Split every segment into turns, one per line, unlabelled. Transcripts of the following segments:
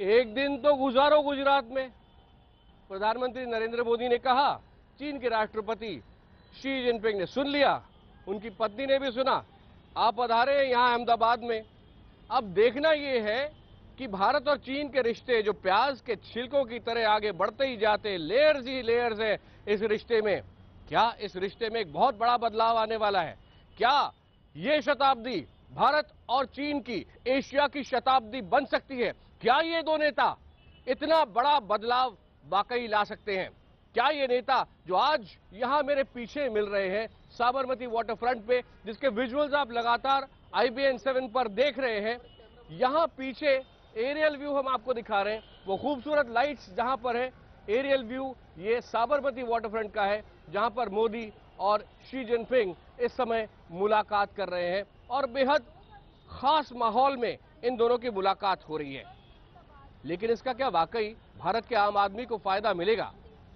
एक दिन तो गुजारो गुजरात में। प्रधानमंत्री नरेंद्र मोदी ने कहा, चीन के राष्ट्रपति शी जिनपिंग ने सुन लिया, उनकी पत्नी ने भी सुना। आप पधारे हैं यहाँ अहमदाबाद में। अब देखना यह है कि भारत और चीन के रिश्ते जो प्याज के छिलकों की तरह आगे बढ़ते ही जाते, लेयर्स ही लेयर्स है इस रिश्ते में। क्या इस रिश्ते में एक बहुत बड़ा बदलाव आने वाला है? क्या ये शताब्दी भारत और चीन की एशिया की शताब्दी बन सकती है? क्या ये दो नेता इतना बड़ा बदलाव वाकई ला सकते हैं? क्या ये नेता जो आज यहां मेरे पीछे मिल रहे हैं साबरमती वाटरफ्रंट पे, जिसके विजुअल्स आप लगातार IBN 7 पर देख रहे हैं, यहां पीछे एरियल व्यू हम आपको दिखा रहे हैं, वो खूबसूरत लाइट्स जहां पर है, एरियल व्यू ये साबरमती वाटरफ्रंट का है, जहां पर मोदी और शी जिनपिंग इस समय मुलाकात कर रहे हैं और बेहद खास माहौल में इन दोनों की मुलाकात हो रही है। लेकिन इसका क्या वाकई भारत के आम आदमी को फायदा मिलेगा?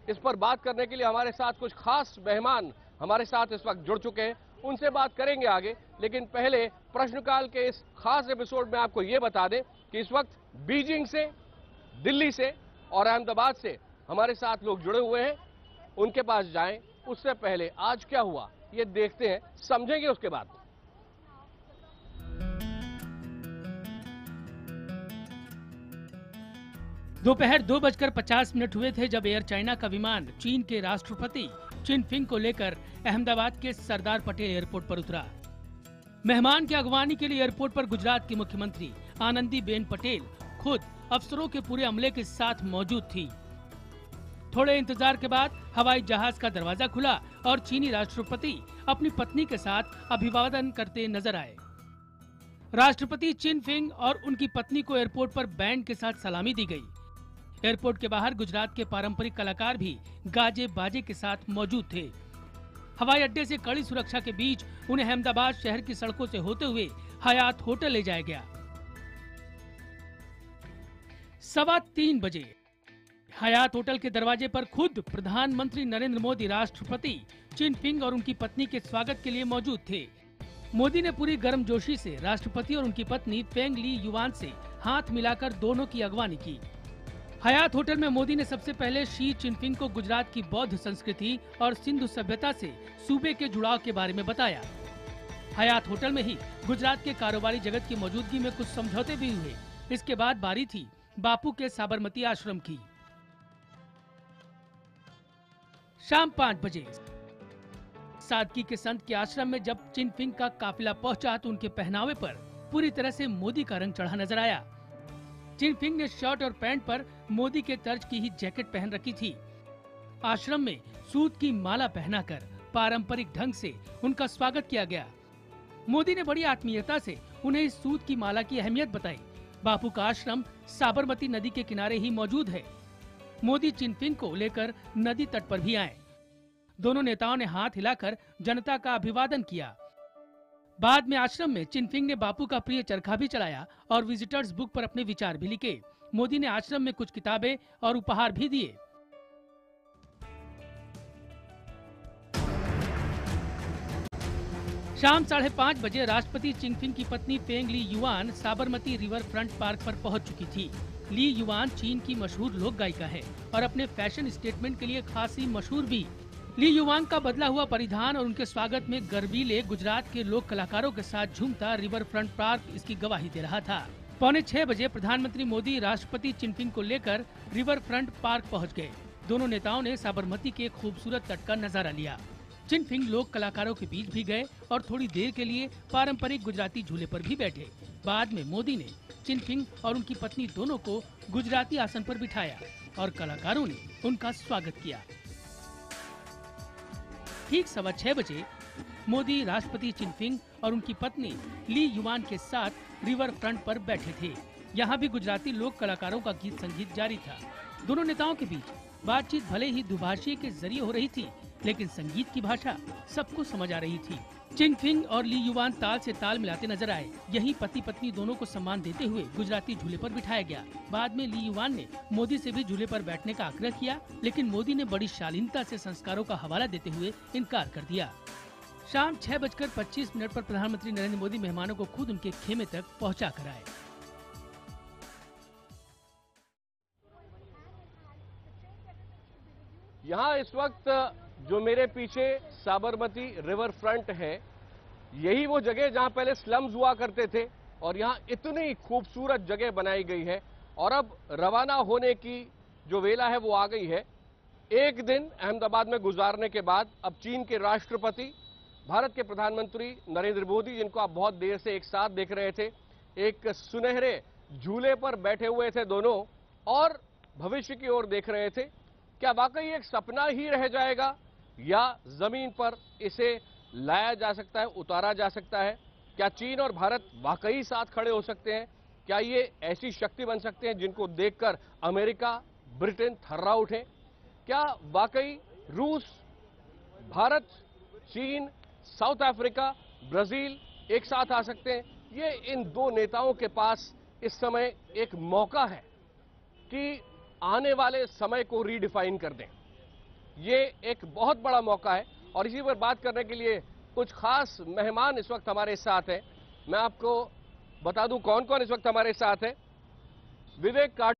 इस पर बात करने के लिए हमारे साथ कुछ खास मेहमान हमारे साथ इस वक्त जुड़ चुके हैं, उनसे बात करेंगे आगे। लेकिन पहले प्रश्नकाल के इस खास एपिसोड में आपको ये बता दें कि इस वक्त बीजिंग से, दिल्ली से और अहमदाबाद से हमारे साथ लोग जुड़े हुए हैं। उनके पास जाएं उससे पहले आज क्या हुआ ये देखते हैं, समझेंगे उसके बाद।
दोपहर 2:50 हुए थे जब एयर चाइना का विमान चीन के राष्ट्रपति जिनपिंग को लेकर अहमदाबाद के सरदार पटेल एयरपोर्ट पर उतरा। मेहमान की अगवानी के लिए एयरपोर्ट पर गुजरात की मुख्यमंत्री आनंदीबेन पटेल खुद अफसरों के पूरे अमले के साथ मौजूद थी। थोड़े इंतजार के बाद हवाई जहाज का दरवाजा खुला और चीनी राष्ट्रपति अपनी पत्नी के साथ अभिवादन करते नजर आए। राष्ट्रपति जिनपिंग और उनकी पत्नी को एयरपोर्ट पर बैंड के साथ सलामी दी गई। एयरपोर्ट के बाहर गुजरात के पारंपरिक कलाकार भी गाजे बाजे के साथ मौजूद थे। हवाई अड्डे से कड़ी सुरक्षा के बीच उन्हें अहमदाबाद शहर की सड़कों से होते हुए हयात होटल ले जाया गया। 3:15 बजे हयात होटल के दरवाजे पर खुद प्रधानमंत्री नरेंद्र मोदी राष्ट्रपति जिनपिंग और उनकी पत्नी के स्वागत के लिए मौजूद थे। मोदी ने पूरी गर्मजोशी से राष्ट्रपति और उनकी पत्नी फेंग ली युआन से हाथ मिलाकर दोनों की अगवानी की। हयात होटल में मोदी ने सबसे पहले शी जिनपिंग को गुजरात की बौद्ध संस्कृति और सिंधु सभ्यता से सूबे के जुड़ाव के बारे में बताया। हयात होटल में ही गुजरात के कारोबारी जगत की मौजूदगी में कुछ समझौते भी हुए। इसके बाद बारी थी बापू के साबरमती आश्रम की। शाम 5 बजे सादगी के संत के आश्रम में जब जिनपिंग का काफिला पहुंचा तो उनके पहनावे पर पूरी तरह से मोदी का रंग चढ़ा नजर आया। जिनपिंग ने शर्ट और पैंट पर मोदी के तर्ज की ही जैकेट पहन रखी थी। आश्रम में सूत की माला पहनाकर पारंपरिक ढंग से उनका स्वागत किया गया। मोदी ने बड़ी आत्मीयता से उन्हें इस सूत की माला की अहमियत बताई। बापू का आश्रम साबरमती नदी के किनारे ही मौजूद है। मोदी जिनपिंग को लेकर नदी तट पर भी आए। दोनों नेताओं ने हाथ हिलाकर जनता का अभिवादन किया। बाद में आश्रम में जिनपिंग ने बापू का प्रिय चरखा भी चलाया और विजिटर्स बुक पर अपने विचार भी लिखे। मोदी ने आश्रम में कुछ किताबें और उपहार भी दिए। शाम 5:30 बजे राष्ट्रपति जिनपिंग की पत्नी Peng Liyuan Sabarmati river front park पर पहुंच चुकी थी। ली युआन चीन की मशहूर लोक गायिका है और अपने फैशन स्टेटमेंट के लिए खासी मशहूर भी। ली युआन का बदला हुआ परिधान और उनके स्वागत में गर्वीले गुजरात के लोक कलाकारों के साथ झूमता रिवर फ्रंट पार्क इसकी गवाही दे रहा था। 5:45 बजे प्रधानमंत्री मोदी राष्ट्रपति जिनपिंग को लेकर रिवर फ्रंट पार्क पहुंच गए। दोनों नेताओं ने साबरमती के खूबसूरत तट का नजारा लिया। जिनपिंग लोक कलाकारों के बीच भी गए और थोड़ी देर के लिए पारंपरिक गुजराती झूले पर भी बैठे। बाद में मोदी ने जिनपिंग और उनकी पत्नी दोनों को गुजराती आसन पर बिठाया और कलाकारों ने उनका स्वागत किया। ठीक 6:15 बजे मोदी राष्ट्रपति जिनपिंग और उनकी पत्नी ली युआन के साथ रिवर फ्रंट पर बैठे थे। यहाँ भी गुजराती लोक कलाकारों का गीत संगीत जारी था। दोनों नेताओं के बीच बातचीत भले ही दुभाषी के जरिए हो रही थी, लेकिन संगीत की भाषा सबको समझ आ रही थी। जिनपिंग और ली युआन ताल से ताल मिलाते नजर आए। यहीं पति पत्नी दोनों को सम्मान देते हुए गुजराती झूले पर बिठाया गया। बाद में ली युआन ने मोदी से भी झूले पर बैठने का आग्रह किया, लेकिन मोदी ने बड़ी शालीनता से संस्कारों का हवाला देते हुए इनकार कर दिया। शाम 6:25 पर प्रधानमंत्री नरेंद्र मोदी मेहमानों को खुद उनके खेमे तक पहुँचा कर आए।
यहाँ इस वक्त जो मेरे पीछे साबरमती रिवर फ्रंट है, यही वो जगह जहां पहले स्लम्स हुआ करते थे और यहाँ इतनी खूबसूरत जगह बनाई गई है और अब रवाना होने की जो वेला है वो आ गई है। एक दिन अहमदाबाद में गुजारने के बाद अब चीन के राष्ट्रपति, भारत के प्रधानमंत्री नरेंद्र मोदी, जिनको आप बहुत देर से एक साथ देख रहे थे, एक सुनहरे झूले पर बैठे हुए थे दोनों और भविष्य की ओर देख रहे थे। क्या वाकई एक सपना ही रह जाएगा या जमीन पर इसे लाया जा सकता है, उतारा जा सकता है? क्या चीन और भारत वाकई साथ खड़े हो सकते हैं? क्या ये ऐसी शक्ति बन सकते हैं जिनको देखकर अमेरिका, ब्रिटेन थर्रा उठे? क्या वाकई रूस, भारत, चीन, साउथ अफ्रीका, ब्राजील एक साथ आ सकते हैं? ये इन दो नेताओं के पास इस समय एक मौका है कि आने वाले समय को रीडिफाइन कर दें। ये एक बहुत बड़ा मौका है और इसी पर बात करने के लिए कुछ खास मेहमान इस वक्त हमारे साथ हैं। मैं आपको बता दूं कौन कौन इस वक्त हमारे साथ है। विवेक का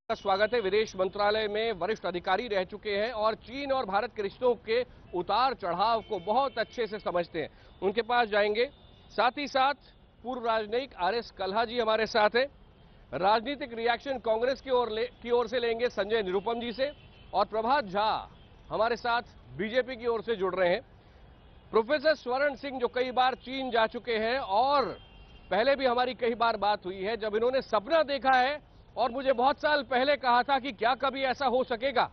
स्वागत है। विदेश मंत्रालय में वरिष्ठ अधिकारी रह चुके हैं और चीन और भारत के रिश्तों के उतार चढ़ाव को बहुत अच्छे से समझते हैं। उनके पास जाएंगे। साथ ही साथ पूर्व राजनयिक आरएस कल्हा जी हमारे साथ हैं। राजनीतिक रिएक्शन कांग्रेस की ओर से लेंगे संजय निरुपम जी से और प्रभात झा हमारे साथ बीजेपी की ओर से जुड़ रहे हैं। प्रोफेसर स्वर्ण सिंह जो कई बार चीन जा चुके हैं और पहले भी हमारी कई बार बात हुई है जब इन्होंने सपना देखा है और मुझे बहुत साल पहले कहा था कि क्या कभी ऐसा हो सकेगा,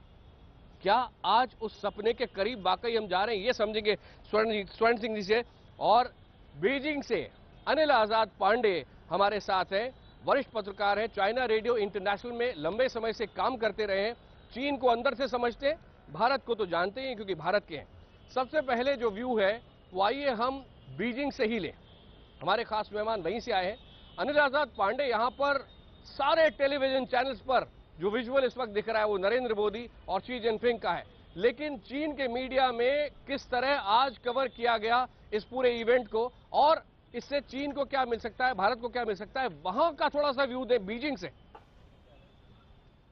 क्या आज उस सपने के करीब वाकई हम जा रहे हैं, ये समझेंगे स्वर्ण सिंह जी से। और बीजिंग से अनिल आजाद पांडे हमारे साथ हैं, वरिष्ठ पत्रकार हैं, चाइना रेडियो इंटरनेशनल में लंबे समय से काम करते रहे हैं, चीन को अंदर से समझते हैं, भारत को तो जानते ही क्योंकि भारत के हैं। सबसे पहले जो व्यू है वो आइए हम बीजिंग से ही लें। हमारे खास मेहमान वहीं से आए हैं। अनिल आजाद पांडे, यहाँ पर सारे टेलीविजन चैनल्स पर जो विजुअल इस वक्त दिख रहा है वो नरेंद्र मोदी और शी जिनपिंग का है, लेकिन चीन के मीडिया में किस तरह आज कवर किया गया इस पूरे इवेंट को और इससे चीन को क्या मिल सकता है, भारत को क्या मिल सकता है, वहां का थोड़ा सा व्यू दें बीजिंग से।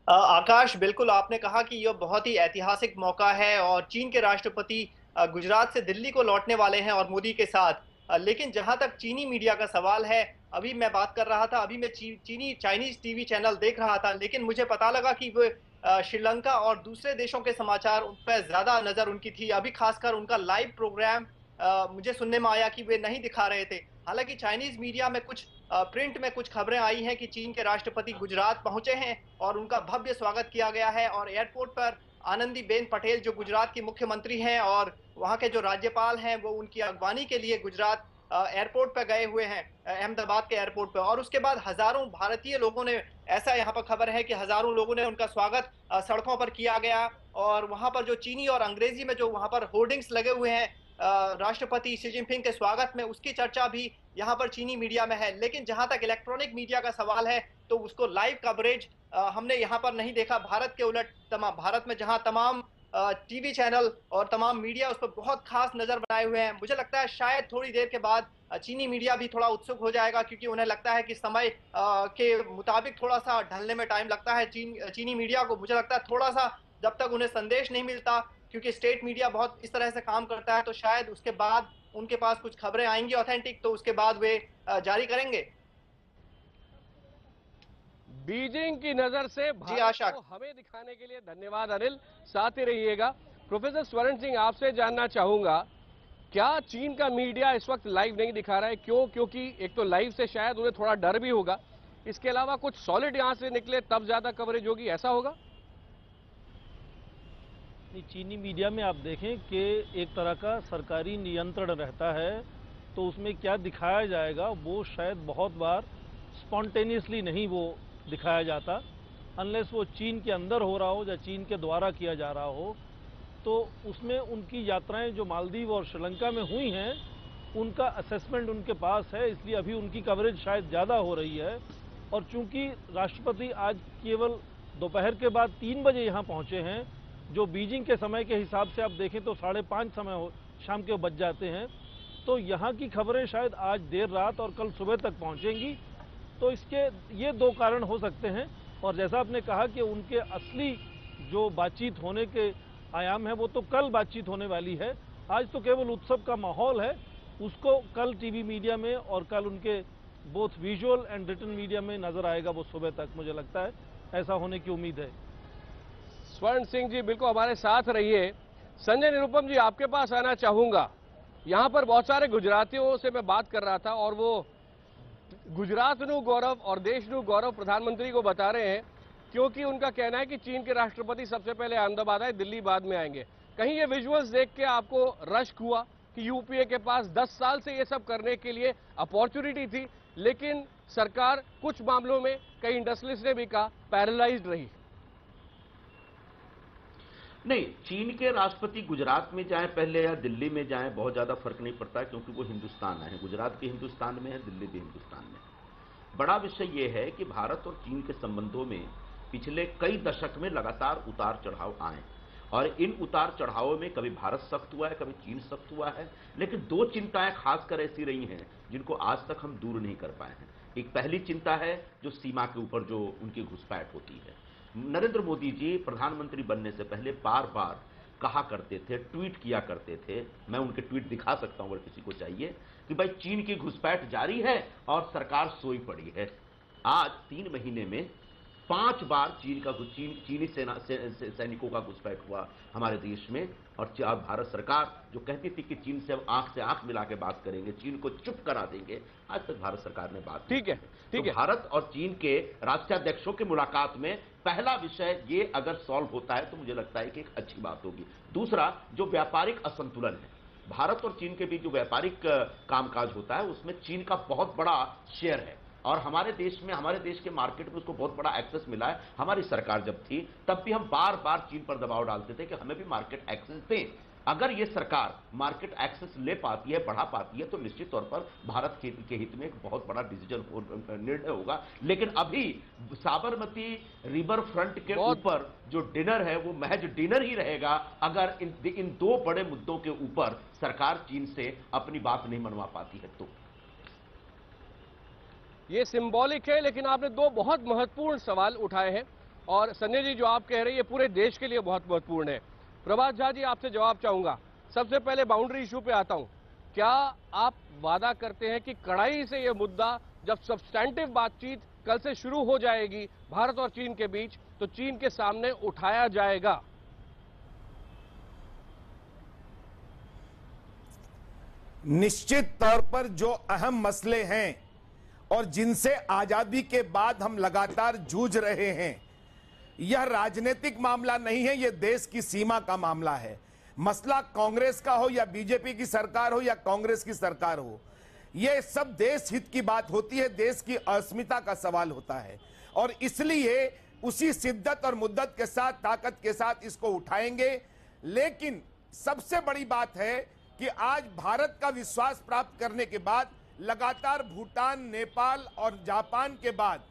आकाश, बिल्कुल आपने कहा कि यह बहुत ही ऐतिहासिक मौका है और चीन के राष्ट्रपति गुजरात से दिल्ली को लौटने वाले हैं और मोदी के साथ। लेकिन जहां तक चीनी मीडिया का सवाल है, अभी मैं बात कर रहा था, अभी मैं चाइनीज टीवी चैनल देख रहा था, लेकिन मुझे पता लगा कि वो श्रीलंका और दूसरे देशों के समाचार उन पर ज्यादा नजर उनकी थी। अभी खासकर उनका लाइव प्रोग्राम मुझे सुनने में आया कि वे नहीं दिखा रहे थे। हालांकि चाइनीज मीडिया में कुछ प्रिंट में कुछ खबरें आई हैं कि चीन के राष्ट्रपति गुजरात पहुंचे हैं और उनका भव्य स्वागत किया गया है और एयरपोर्ट पर आनंदीबेन पटेल जो गुजरात की मुख्यमंत्री हैं और वहां के जो राज्यपाल हैं वो उनकी अगवानी के लिए गुजरात एयरपोर्ट पर गए हुए हैं, अहमदाबाद के एयरपोर्ट पर। और उसके बाद हजारों भारतीय लोगों ने, ऐसा यहाँ पर खबर है कि हजारों लोगों ने उनका स्वागत सड़कों पर किया गया और वहां पर जो चीनी और अंग्रेजी में जो वहां पर होर्डिंग्स लगे हुए हैं राष्ट्रपति शी जिनपिंग के स्वागत में, उसकी चर्चा भी यहाँ पर चीनी मीडिया में है। लेकिन जहां तक इलेक्ट्रॉनिक मीडिया का सवाल है तो उसको लाइव कवरेज हमने यहाँ पर नहीं देखा। भारत के उलट भारत में जहां तमाम टीवी चैनल और तमाम मीडिया उस पर बहुत खास नजर बनाए हुए हैं, मुझे लगता है शायद थोड़ी देर के बाद चीनी मीडिया भी थोड़ा उत्सुक हो जाएगा, क्योंकि उन्हें लगता है कि समय के मुताबिक थोड़ा सा ढलने में टाइम लगता है चीनी मीडिया को। मुझे लगता है थोड़ा सा जब तक उन्हें संदेश नहीं मिलता, क्योंकि स्टेट मीडिया बहुत इस तरह से काम करता है, तो शायद उसके बाद उनके पास कुछ खबरें आएंगी ऑथेंटिक, तो उसके बाद वे जारी करेंगे।
बीजिंग की नजर से भारत को हमें दिखाने के लिए धन्यवाद अनिल, साथ ही रहिएगा। प्रोफेसर स्वर्ण सिंह, आपसे जानना चाहूंगा, क्या चीन का मीडिया इस वक्त लाइव नहीं दिखा रहा है? क्यों? क्योंकि एक तो लाइव से शायद उन्हें थोड़ा डर भी होगा, इसके अलावा कुछ सॉलिड यहां से निकले तब ज्यादा कवरेज होगी, ऐसा होगा?
चीनी मीडिया में आप देखें कि एक तरह का सरकारी नियंत्रण रहता है, तो उसमें क्या दिखाया जाएगा वो शायद बहुत बार स्पॉन्टेनियसली नहीं वो दिखाया जाता, अनलेस वो चीन के अंदर हो रहा हो या चीन के द्वारा किया जा रहा हो। तो उसमें उनकी यात्राएं जो मालदीव और श्रीलंका में हुई हैं उनका असेसमेंट उनके पास है, इसलिए अभी उनकी कवरेज शायद ज़्यादा हो रही है। और चूंकि राष्ट्रपति आज केवल दोपहर के बाद 3 बजे यहाँ पहुँचे हैं, जो बीजिंग के समय के हिसाब से आप देखें तो 5:30 समय शाम के बज जाते हैं, तो यहाँ की खबरें शायद आज देर रात और कल सुबह तक पहुँचेंगी। तो इसके ये 2 कारण हो सकते हैं। और जैसा आपने कहा कि उनके असली जो बातचीत होने के आयाम है वो तो कल बातचीत होने वाली है। आज तो केवल उत्सव का माहौल है, उसको कल टीवी मीडिया में और कल उनके both visual and written media में नजर आएगा वो सुबह तक, मुझे लगता है ऐसा होने की उम्मीद है।
स्वर्ण सिंह जी बिल्कुल हमारे साथ रहिए। संजय निरुपम जी, आपके पास आना चाहूंगा। यहां पर बहुत सारे गुजरातियों से मैं बात कर रहा था और वो गुजरात नु गौरव और देश नु गौरव प्रधानमंत्री को बता रहे हैं, क्योंकि उनका कहना है कि चीन के राष्ट्रपति सबसे पहले अहमदाबाद आए, दिल्ली बाद में आएंगे। कहीं ये विजुअल्स देख के आपको रश्क हुआ कि यूपीए के पास 10 साल से ये सब करने के लिए अपॉर्चुनिटी थी, लेकिन सरकार कुछ मामलों में, कई इंडस्ट्रियलिस्ट ने भी कहा, पैरालाइज्ड रही?
नहीं, चीन के राष्ट्रपति गुजरात में जाएं पहले या दिल्ली में जाएं, बहुत ज्यादा फर्क नहीं पड़ता, क्योंकि वो हिंदुस्तान है। गुजरात भी हिंदुस्तान में है, दिल्ली भी हिंदुस्तान में है। बड़ा विषय यह है कि भारत और चीन के संबंधों में पिछले कई दशक में लगातार उतार चढ़ाव आए, और इन उतार चढ़ावों में कभी भारत सख्त हुआ है, कभी चीन सख्त हुआ है, लेकिन दो चिंताएं खासकर ऐसी रही हैं जिनको आज तक हम दूर नहीं कर पाए हैं। एक पहली चिंता है जो सीमा के ऊपर जो उनकी घुसपैठ होती है। नरेंद्र मोदी जी प्रधानमंत्री बनने से पहले बार बार कहा करते थे, ट्वीट किया करते थे, मैं उनके ट्वीट दिखा सकता हूं अगर किसी को चाहिए, कि भाई चीन की घुसपैठ जारी है और सरकार सोई पड़ी है। आज 3 महीने में 5 बार चीनी सैनिकों का घुसपैठ हुआ हमारे देश में, और भारत सरकार जो कहती थी कि चीन से आंख मिला के बात करेंगे, चीन को चुप करा देंगे, आज तक भारत सरकार ने बात
ठीक है, ठीक है।
भारत और चीन के राष्ट्राध्यक्षों की मुलाकात में पहला विषय ये अगर सॉल्व होता है तो मुझे लगता है कि एक अच्छी बात होगी। दूसरा, जो व्यापारिक असंतुलन है, भारत और चीन के बीच जो व्यापारिक कामकाज होता है उसमें चीन का बहुत बड़ा शेयर है, और हमारे देश के मार्केट में उसको बहुत बड़ा एक्सेस मिला है। हमारी सरकार जब थी तब भी हम बार बार चीन पर दबाव डालते थे कि हमें भी मार्केट एक्सेस दें। अगर ये सरकार मार्केट एक्सेस ले पाती है, बढ़ा पाती है, तो निश्चित तौर पर भारत के हित में एक बहुत बड़ा निर्णय होगा। लेकिन अभी साबरमती रिवर फ्रंट के ऊपर जो डिनर है वो महज डिनर ही रहेगा, अगर इन 2 बड़े मुद्दों के ऊपर सरकार चीन से अपनी बात नहीं मनवा पाती है तो।
ये सिंबॉलिक है, लेकिन आपने 2 बहुत महत्वपूर्ण सवाल उठाए हैं, और संजय जी जो आप कह रहे हैं ये पूरे देश के लिए बहुत महत्वपूर्ण है। प्रभात झा जी, आपसे जवाब चाहूंगा। सबसे पहले बाउंड्री इशू पे आता हूं। क्या आप वादा करते हैं कि कड़ाई से ये मुद्दा जब सब्सटैंटिव बातचीत कल से शुरू हो जाएगी भारत और चीन के बीच, तो चीन के सामने उठाया जाएगा?
निश्चित तौर पर जो अहम मसले हैं और जिनसे आजादी के बाद हम लगातार जूझ रहे हैं, यह राजनीतिक मामला नहीं है, यह देश की सीमा का मामला है। मसला कांग्रेस का हो या बीजेपी की सरकार हो या कांग्रेस की सरकार हो, यह सब देश हित की बात होती है, देश की अस्मिता का सवाल होता है, और इसलिए उसी शिद्दत और मुद्दत के साथ, ताकत के साथ इसको उठाएंगे। लेकिन सबसे बड़ी बात है कि आज भारत का विश्वास प्राप्त करने के बाद लगातार भूटान, नेपाल और जापान के बाद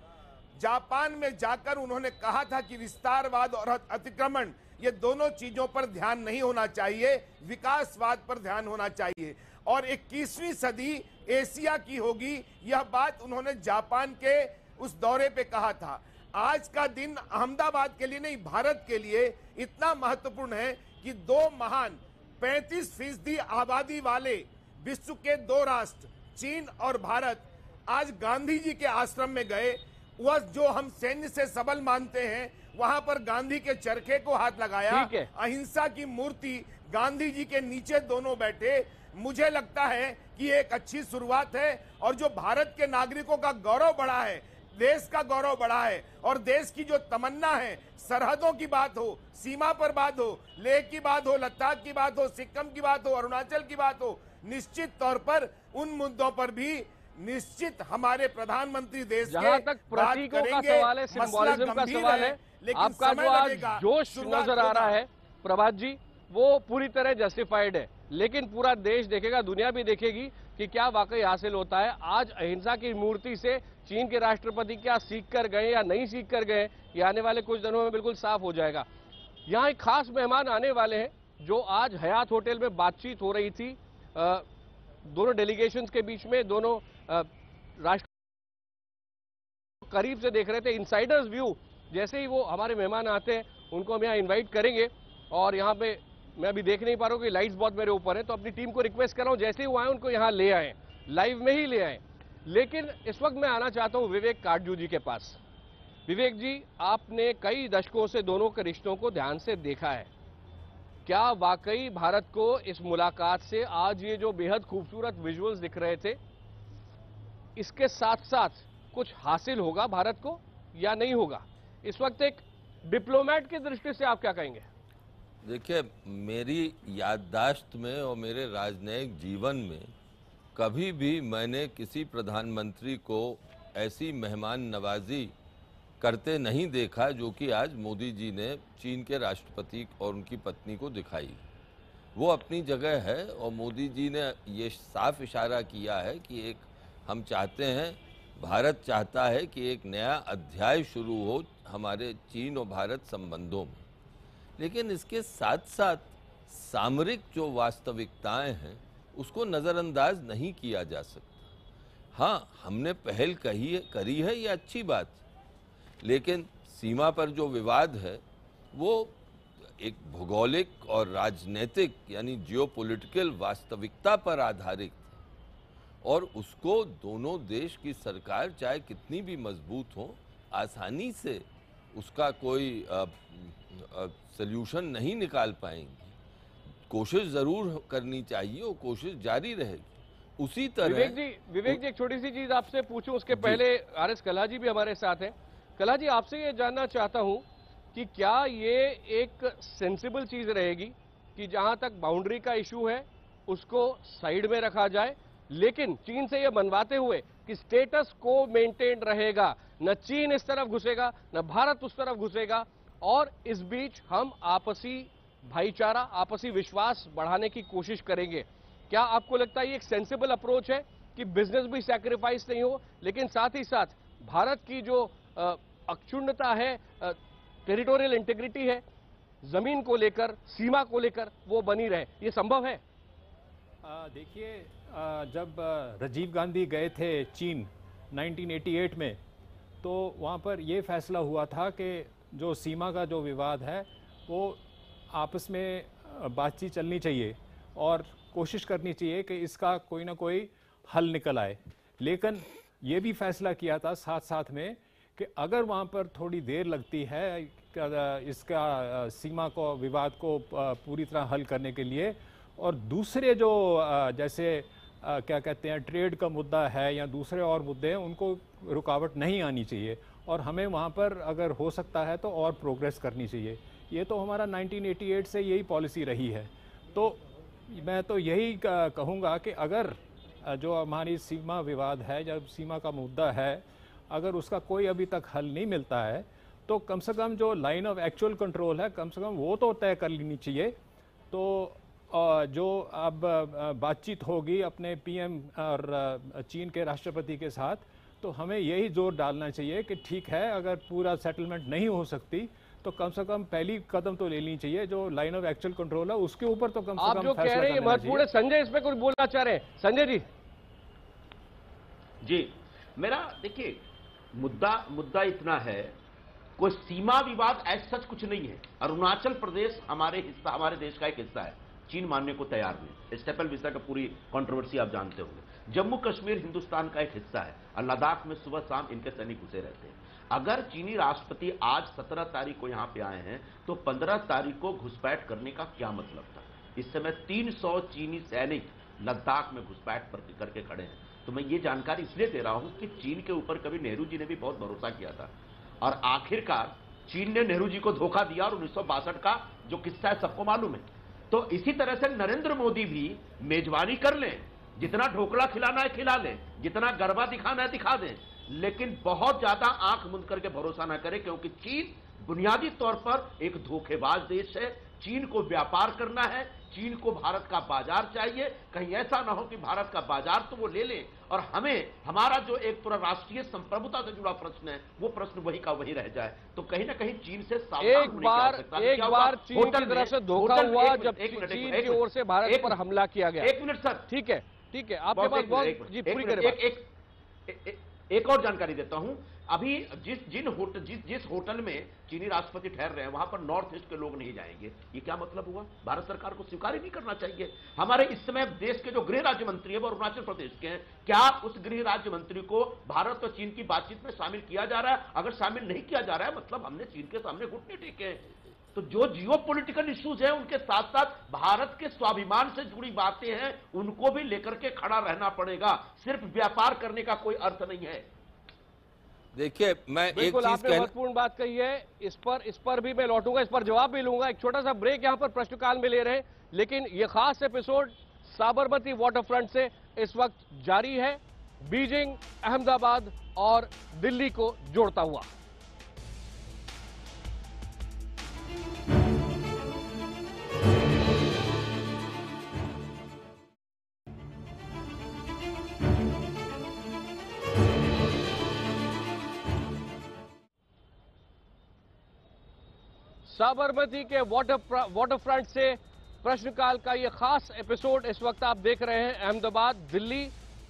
जापान में जाकर उन्होंने कहा था कि विस्तारवाद और अतिक्रमण, ये दोनों चीजों पर ध्यान नहीं होना चाहिए, विकासवाद पर ध्यान होना चाहिए, और 21वीं सदी एशिया की होगी, यह बात उन्होंने जापान के उस दौरे पे कहा था। आज का दिन अहमदाबाद के लिए नहीं, भारत के लिए इतना महत्वपूर्ण है कि 2 महान 35% आबादी वाले विश्व के 2 राष्ट्र चीन और भारत आज गांधी जी के आश्रम में गए। वह जो हम सैन्य से सबल मानते हैं, वहां पर गांधी के चरखे को हाथ लगाया, अहिंसा की मूर्ति गांधी जी के नीचे दोनों बैठे। मुझे लगता है कि एक अच्छी शुरुआत है, और जो भारत के नागरिकों का गौरव बढ़ा है, देश का गौरव बढ़ा है, और देश की जो तमन्ना है, सरहदों की बात हो, सीमा पर बात हो, लेह की बात हो, लद्दाख की बात हो, सिक्किम की बात हो, अरुणाचल की बात हो, निश्चित तौर पर उन मुद्दों पर भी निश्चित हमारे प्रधानमंत्री देश
जहां तक प्रतीकों का सवाल है, सिंबोलिज्म का सवाल है, आपका जो आज जोश नजर आ रहा है प्रभात जी, वो पूरी तरह जस्टिफाइड है। लेकिन पूरा देश देखेगा, दुनिया भी देखेगी कि क्या वाकई हासिल होता है। आज अहिंसा की मूर्ति से चीन के राष्ट्रपति क्या सीख कर गए या नहीं सीख कर गए, ये आने वाले कुछ दिनों में बिल्कुल साफ हो जाएगा। यहाँ एक खास मेहमान आने वाले हैं, जो आज हयात होटल में बातचीत हो रही थी दोनों डेलीगेशंस के बीच में, दोनों राष्ट्र करीब से देख रहे थे। इनसाइडर्स व्यू, जैसे ही वो हमारे मेहमान आते हैं उनको हम यहाँ इन्वाइट करेंगे। और यहाँ पे मैं अभी देख नहीं पा रहा हूँ कि लाइट्स बहुत मेरे ऊपर है, तो अपनी टीम को रिक्वेस्ट कर रहा हूँ जैसे ही वो आए उनको यहाँ ले आए, लाइव में ही ले आए। लेकिन इस वक्त मैं आना चाहता हूँ विवेक काटजू जी के पास। विवेक जी, आपने कई दशकों से दोनों के रिश्तों को ध्यान से देखा है, क्या वाकई भारत को इस मुलाकात से आज ये जो बेहद खूबसूरत विजुअल्स दिख रहे थे, इसके साथ साथ कुछ हासिल होगा भारत को या नहीं होगा? इस वक्त एक डिप्लोमेट की दृष्टि से आप क्या कहेंगे?
देखिए, मेरी याददाश्त में और मेरे राजनयिक जीवन में कभी भी मैंने किसी प्रधानमंत्री को ऐसी मेहमान नवाजी करते नहीं देखा जो कि आज मोदी जी ने चीन के राष्ट्रपति और उनकी पत्नी को दिखाई। वो अपनी जगह है और मोदी जी ने ये साफ इशारा किया है कि एक हम चाहते हैं, भारत चाहता है कि एक नया अध्याय शुरू हो हमारे चीन और भारत संबंधों में। लेकिन इसके साथ साथ सामरिक जो वास्तविकताएं हैं उसको नज़रअंदाज नहीं किया जा सकता। हाँ, हमने पहल करी है, ये अच्छी बात, लेकिन सीमा पर जो विवाद है वो एक भौगोलिक और राजनीतिक यानी जियोपॉलिटिकल वास्तविकता पर आधारित है और उसको दोनों देश की सरकार चाहे कितनी भी मजबूत हो आसानी से उसका कोई सल्यूशन नहीं निकाल पाएंगी। कोशिश जरूर करनी चाहिए और कोशिश जारी रहेगी। उसी तरह
विवेक जी एक छोटी सी चीज आपसे पूछूं उसके पहले आर.एस. कल्हा जी भी हमारे साथ हैं। कल्हा जी, आपसे ये जानना चाहता हूं कि क्या ये एक सेंसिबल चीज रहेगी कि जहां तक बाउंड्री का इशू है उसको साइड में रखा जाए, लेकिन चीन से ये मनवाते हुए कि स्टेटस को मेंटेन रहेगा, न चीन इस तरफ घुसेगा न भारत उस तरफ घुसेगा, और इस बीच हम आपसी भाईचारा, आपसी विश्वास बढ़ाने की कोशिश करेंगे। क्या आपको लगता है ये एक सेंसिबल अप्रोच है कि बिजनेस भी सैक्रिफाइस नहीं हो, लेकिन साथ ही साथ भारत की जो अक्षुण्णता है, टेरिटोरियल इंटीग्रिटी है, जमीन को लेकर, सीमा को लेकर, वो बनी रहे? ये संभव है?
देखिए, जब राजीव गांधी गए थे चीन 1988 में, तो वहाँ पर ये फैसला हुआ था कि जो सीमा का जो विवाद है वो आपस में बातचीत चलनी चाहिए और कोशिश करनी चाहिए कि इसका कोई ना कोई हल निकल आए। लेकिन ये भी फैसला किया था साथ साथ में कि अगर वहाँ पर थोड़ी देर लगती है इसका सीमा को विवाद को पूरी तरह हल करने के लिए, और दूसरे जो जैसे क्या कहते हैं ट्रेड का मुद्दा है या दूसरे और मुद्दे हैं, उनको रुकावट नहीं आनी चाहिए और हमें वहाँ पर अगर हो सकता है तो और प्रोग्रेस करनी चाहिए। ये तो हमारा 1988 से यही पॉलिसी रही है। तो मैं तो यही कहूँगा कि अगर जो हमारी सीमा विवाद है, जब सीमा का मुद्दा है, अगर उसका कोई अभी तक हल नहीं मिलता है तो कम से कम जो लाइन ऑफ एक्चुअल कंट्रोल है कम से कम वो तो तय कर लेनी चाहिए। तो जो अब बातचीत होगी अपने पीएम और चीन के राष्ट्रपति के साथ, तो हमें यही जोर डालना चाहिए कि ठीक है, अगर पूरा सेटलमेंट नहीं हो सकती तो कम से कम पहली कदम तो लेनी चाहिए, जो लाइन ऑफ एक्चुअल कंट्रोल है उसके ऊपर तो कम से कम
आप जो कह रहे हैं महत्वपूर्ण। संजय, इस पे कुछ बोलना चाह रहे हैं? संजय जी।
जी, मेरा देखिए मुद्दा इतना है, कोई सीमा विवाद ऐसा सच कुछ नहीं है। अरुणाचल प्रदेश हमारे देश का एक हिस्सा है, चीन मानने को तैयार नहीं। स्टेपल विसा का पूरी कंट्रोवर्सी आप जानते होंगे। जम्मू कश्मीर हिंदुस्तान का एक हिस्सा है और लद्दाख में सुबह शाम इनके सैनिक घुसे रहते हैं। अगर चीनी राष्ट्रपति आज 17 तारीख को यहां पे आए हैं तो 15 तारीख को घुसपैठ करने का क्या मतलब था? इस समय 300 चीनी सैनिक लद्दाख में घुसपैठ करके खड़े हैं। तो मैं ये जानकारी इसलिए दे रहा हूं कि चीन के ऊपर कभी नेहरू जी ने भी बहुत भरोसा किया था और आखिरकार चीन ने नेहरू जी को धोखा दिया और 1962 का जो किस्सा है सबको मालूम है। तो इसी तरह से नरेंद्र मोदी भी मेजबानी कर लें, जितना ढोकला खिलाना है खिला लें, जितना गरबा दिखाना है दिखा दें, लेकिन बहुत ज्यादा आंख मुंद करके भरोसा ना करें, क्योंकि चीन बुनियादी तौर पर एक धोखेबाज देश है। चीन को व्यापार करना है, चीन को भारत का बाजार चाहिए। कहीं ऐसा ना हो कि भारत का बाजार तो वो ले ले और हमें हमारा जो एक पूरा राष्ट्रीय संप्रभुता से जुड़ा प्रश्न है वो प्रश्न वही का वही रह जाए। तो कहीं ना कहीं चीन से सावधान होने की आवश्यकता है।
एक बार चीन की तरफ से धोखा हुआ जब चीन की ओर से भारत पर हमला किया गया।
1 मिनट सर।
ठीक है, आपके पास बहुत जी पूरी करें।
एक और जानकारी देता हूं, अभी जिस होटल में चीनी राष्ट्रपति ठहर रहे हैं वहां पर नॉर्थ ईस्ट के लोग नहीं जाएंगे। ये क्या मतलब हुआ? भारत सरकार को स्वीकार ही नहीं करना चाहिए। हमारे इस समय देश के जो गृह राज्य मंत्री है वो अरुणाचल प्रदेश के हैं, क्या उस गृह राज्य मंत्री को भारत और चीन की बातचीत में शामिल किया जा रहा है? अगर शामिल नहीं किया जा रहा है मतलब हमने चीन के सामने घुटने टेके हैं। तो जो जियोपॉलिटिकल इश्यूज हैं उनके साथ साथ भारत के स्वाभिमान से जुड़ी बातें हैं, उनको भी लेकर के खड़ा रहना पड़ेगा। सिर्फ व्यापार करने का कोई अर्थ नहीं है।
देखिए, मैं एक
बिल्कुल
चीज
आपने महत्वपूर्ण बात कही है, इस पर भी मैं लौटूंगा, इस पर जवाब भी लूंगा। एक छोटा सा ब्रेक यहां पर प्रश्नकाल में ले रहे हैं, लेकिन यह खास एपिसोड साबरमती वाटरफ्रंट से इस वक्त जारी है, बीजिंग, अहमदाबाद और दिल्ली को जोड़ता हुआ। साबरमती के वाटरफ्रंट से प्रश्नकाल का ये खास एपिसोड इस वक्त आप देख रहे हैं। अहमदाबाद, दिल्ली,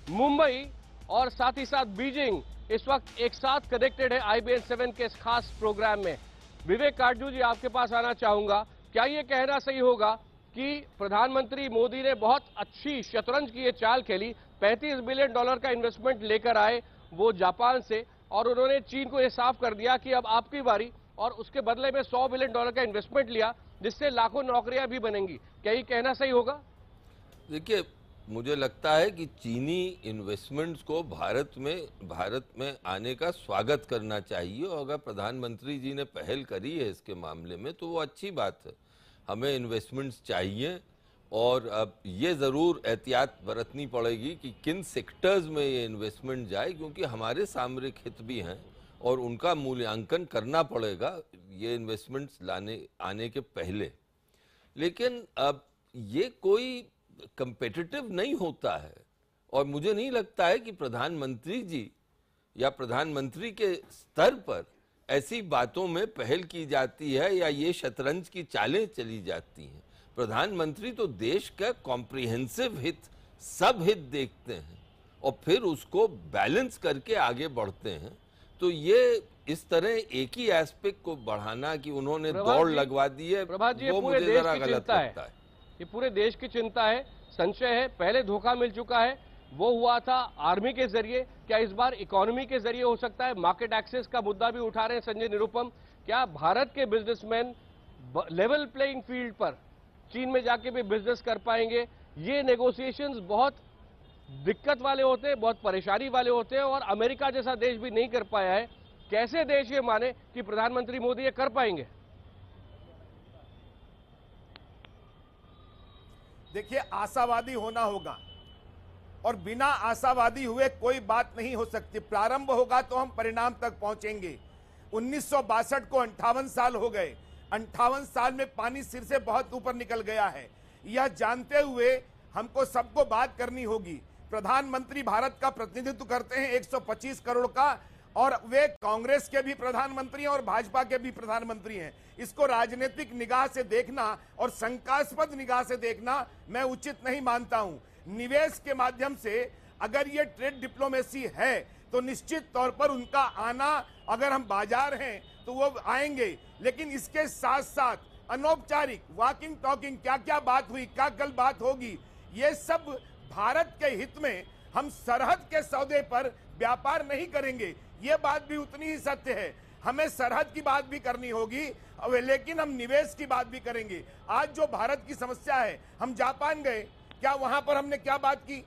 मुंबई और साथ ही साथ बीजिंग इस वक्त एक साथ कनेक्टेड है IBN 7 के इस खास प्रोग्राम में। विवेक काटजू जी, आपके पास आना चाहूंगा, क्या ये कहना सही होगा कि प्रधानमंत्री मोदी ने बहुत अच्छी शतरंज की ये चाल खेली, $35 बिलियन का इन्वेस्टमेंट लेकर आए वो जापान से, और उन्होंने चीन को यह साफ कर दिया कि अब आपकी बारी, और उसके बदले में $100 बिलियन का इन्वेस्टमेंट लिया जिससे लाखों नौकरियां भी बनेंगी? क्या ये कहना सही होगा?
देखिए, मुझे लगता है कि चीनी इन्वेस्टमेंट्स को भारत में आने का स्वागत करना चाहिए, और अगर प्रधानमंत्री जी ने पहल करी है इसके मामले में तो वो अच्छी बात है। हमें इन्वेस्टमेंट्स चाहिए, और अब ये ज़रूर एहतियात बरतनी पड़ेगी कि किन सेक्टर्स में ये इन्वेस्टमेंट जाए, क्योंकि हमारे सामरिक हित भी हैं और उनका मूल्यांकन करना पड़ेगा ये इन्वेस्टमेंट्स आने के पहले। लेकिन अब ये कोई कंपेटिटिव नहीं होता है, और मुझे नहीं लगता है कि प्रधानमंत्री जी या प्रधानमंत्री के स्तर पर ऐसी बातों में पहल की जाती है या ये शतरंज की चालें चली जाती हैं। प्रधानमंत्री तो देश का कॉम्प्रिहेंसिव हित, सब हित देखते हैं और फिर उसको बैलेंस करके आगे बढ़ते हैं। तो ये इस तरह एक ही एस्पेक्ट को बढ़ाना कि उन्होंने दौड़ लगवा दी है, वो मुझे जरा गलत लगता है।
ये पूरे देश की चिंता है, संशय है, पहले धोखा मिल चुका है, वो हुआ था आर्मी के जरिए, क्या इस बार इकोनॉमी के जरिए हो सकता है? मार्केट एक्सेस का मुद्दा भी उठा रहे हैं संजय निरुपम। क्या भारत के बिजनेसमैन लेवल प्लेइंग फील्ड पर चीन में जाके भी बिजनेस कर पाएंगे? ये नेगोशिएशंस बहुत दिक्कत वाले होते हैं, बहुत परेशानी वाले होते हैं, और अमेरिका जैसा देश भी नहीं कर पाया है। कैसे देश ये माने कि प्रधानमंत्री मोदी ये कर पाएंगे?
देखिए, आशावादी होना होगा, और बिना आशावादी हुए कोई बात नहीं हो सकती। प्रारंभ होगा तो हम परिणाम तक पहुंचेंगे। 1962 को 58 साल हो गए। 58 साल में पानी सिर से बहुत ऊपर निकल गया है। यह जानते हुए हमको सबको बात करनी होगी। प्रधानमंत्री भारत का प्रतिनिधित्व करते हैं 125 करोड़ का, और वे कांग्रेस के भी प्रधानमंत्री हैं और भाजपा के भी प्रधानमंत्री हैं। इसको राजनीतिक निगाह से देखना और शंकास्पद निगाह से देखना मैं उचित नहीं मानता हूं। निवेश के माध्यम से अगर ये ट्रेड डिप्लोमेसी है तो निश्चित तौर पर उनका आना, अगर हम बाजार हैं तो वो आएंगे, लेकिन इसके साथ साथ अनौपचारिक वॉकिंग टॉकिंग, क्या क्या बात हुई, क्या कल बात होगी, ये सब भारत के हित में। हम सरहद के सौदे पर व्यापार नहीं करेंगे, ये बात भी उतनी ही सत्य है। हमें सरहद की बात भी करनी होगी, लेकिन हम निवेश की बात भी करेंगे। आज जो भारत की समस्या है, हम जापान गए, क्या वहां पर हमने क्या बात की?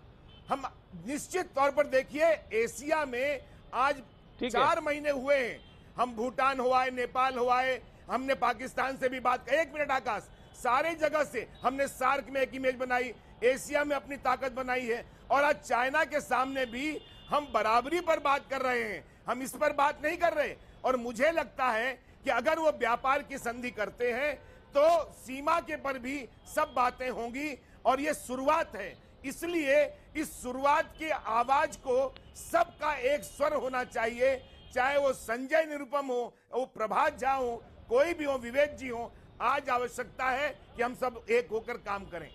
हम निश्चित तौर पर देखिए, एशिया में आज 4 महीने हुए हैं, हम भूटान हुआ है, नेपाल हुआ है, हमने पाकिस्तान से भी बात। 1 मिनट आकाश, सारे जगह से हमने सार्क में एक इमेज बनाई, एशिया में अपनी ताकत बनाई है, और आज चाइना के सामने भी हम बराबरी पर बात कर रहे हैं। हम इस पर बात नहीं कर रहे, और मुझे लगता है कि अगर वो व्यापार की संधि करते हैं तो सीमा के पर भी सब बातें होंगी, और ये शुरुआत है। इसलिए इस शुरुआत की आवाज को सबका एक स्वर होना चाहिए, चाहे वो संजय निरुपम हो, वो प्रभात झा हो, कोई भी हो, विवेक जी हो। आज आवश्यकता है कि हम सब एक होकर काम करें।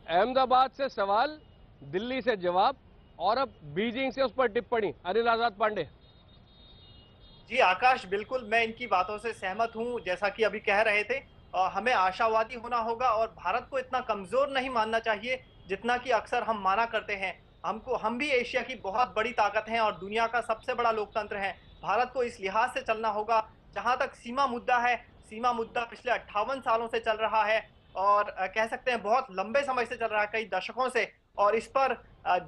अहमदाबाद से सवाल, दिल्ली से जवाब। और अब बीजिंग से उस पर टिप्पणी, अनिल आजाद पांडे।
जी आकाश, बिल्कुल मैं इनकी बातों से सहमत हूं। जैसा कि अभी कह रहे थे, हमें आशावादी होना होगा और भारत को इतना कमजोर नहीं मानना चाहिए जितना कि अक्सर हम माना करते हैं। हम भी एशिया की बहुत बड़ी ताकत हैं और दुनिया का सबसे बड़ा लोकतंत्र है। भारत को इस लिहाज से चलना होगा। जहां तक सीमा मुद्दा है, सीमा मुद्दा पिछले 58 सालों से चल रहा है और कह सकते हैं बहुत लंबे समय से चल रहा है, कई दशकों से। और इस पर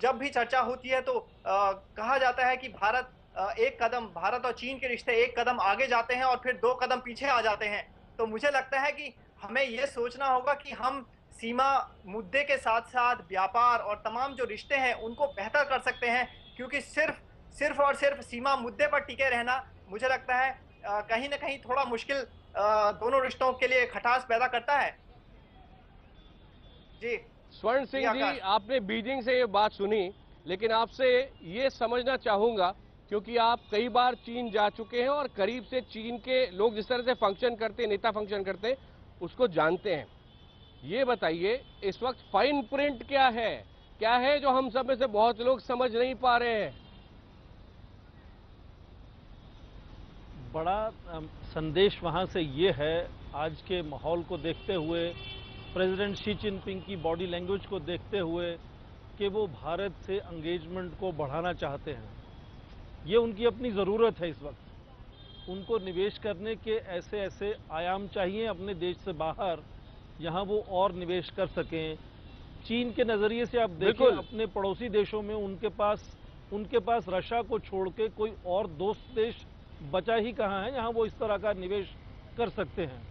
जब भी चर्चा होती है तो कहा जाता है कि भारत और चीन के रिश्ते एक कदम आगे जाते हैं और फिर 2 कदम पीछे आ जाते हैं। तो मुझे लगता है कि हमें यह सोचना होगा कि हम सीमा मुद्दे के साथ साथ व्यापार और तमाम जो रिश्ते हैं उनको बेहतर कर सकते हैं, क्योंकि सिर्फ और सिर्फ सीमा मुद्दे पर टिके रहना मुझे लगता है कहीं ना कहीं थोड़ा मुश्किल दोनों रिश्तों के लिए खटास पैदा करता है। जी
स्वर्ण सिंह जी, आपने बीजिंग से ये बात सुनी, लेकिन आपसे ये समझना चाहूंगा, क्योंकि आप कई बार चीन जा चुके हैं और करीब से चीन के लोग जिस तरह से फंक्शन करते हैं, नेता फंक्शन करते हैं, उसको जानते हैं। ये बताइए इस वक्त फाइन प्रिंट क्या है जो हम सब में से बहुत लोग समझ नहीं पा रहे हैं?
बड़ा संदेश वहाँ से ये है, आज के माहौल को देखते हुए, प्रेसिडेंट शी जिनपिंग की बॉडी लैंग्वेज को देखते हुए, कि वो भारत से एंगेजमेंट को बढ़ाना चाहते हैं। ये उनकी अपनी ज़रूरत है। इस वक्त उनको निवेश करने के ऐसे आयाम चाहिए अपने देश से बाहर, यहाँ वो और निवेश कर सकें। चीन के नज़रिए से आप देखें, अपने पड़ोसी देशों में उनके पास रशिया को छोड़ के कोई और दोस्त देश बचा ही कहाँ है जहाँ वो इस तरह का निवेश कर सकते हैं।